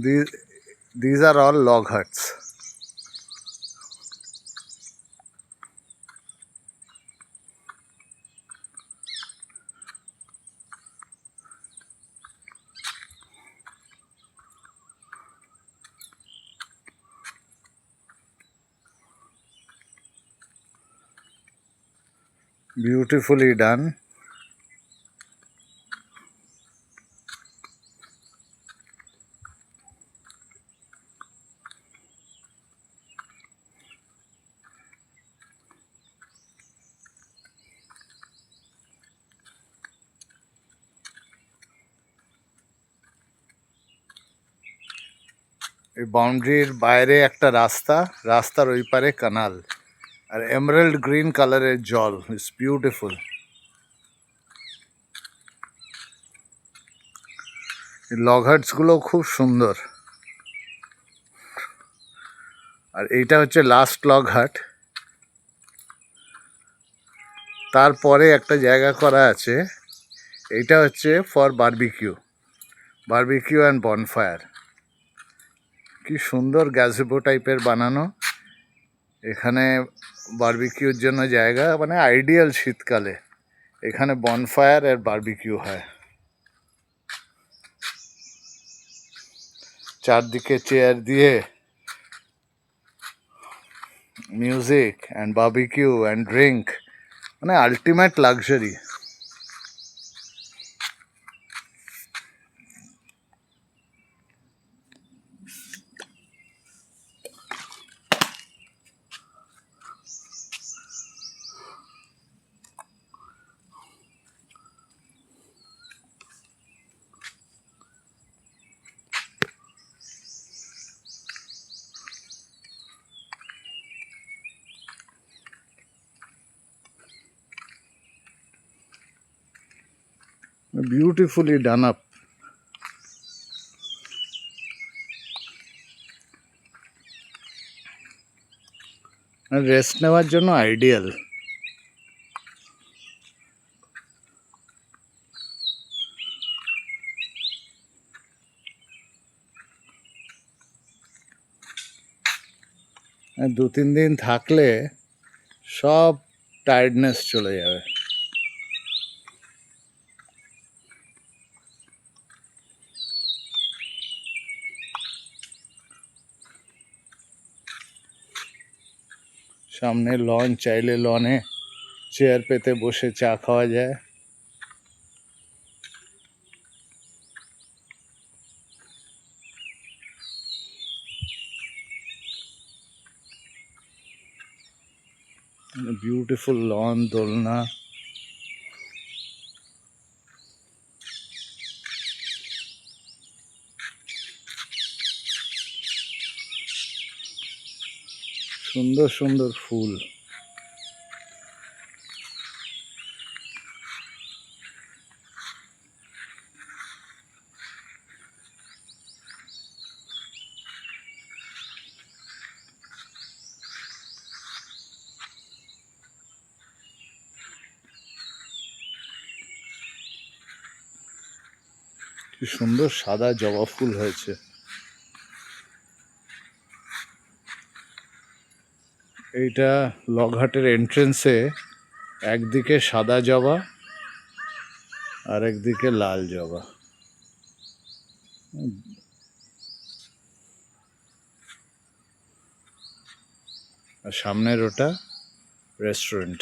These these are all log huts. Beautifully done. এই বাউন্ডারির বাইরে একটা রাস্তা, রাস্তার ওই পারে কানাল, আর এমারেল্ড গ্রিন কালারের জল। It's beautiful. এই লগ হাটসগুলো খুব সুন্দর। আর এইটা হচ্ছে লাস্ট লগ হাট। তারপরে একটা জায়গা করা আছে, এইটা হচ্ছে ফর বারবিকিউ অ্যান্ড বনফায়ার। কি সুন্দর গ্যাজেবো টাইপের বানানো। এখানে বারবিকিউর জন্য জায়গা, মানে আইডিয়াল শীতকালে। এখানে বনফায়ার আর বারবিকিউ হয়। চারদিকে চেয়ার দিয়ে music and barbecue and drink, মানে ultimate luxury. Beautifully done up. Rest নেওয়ার জন্য আইডিয়াল। দু তিন দিন থাকলে সব টায়ার্ডনেস চলে যাবে। সামনে লন, চাইলে লনে চেয়ার পেতে বসে চা খাওয়া যায়। বিউটিফুল লন, দোলনা। সুন্দর সুন্দর ফুল। কি সুন্দর সাদা জবা ফুল হয়েছে। এইটা লগহাটের এন্ট্রেন্সে, একদিকে সাদা জবা আর একদিকে লাল জবা। আর সামনের ওটা রেস্টুরেন্ট।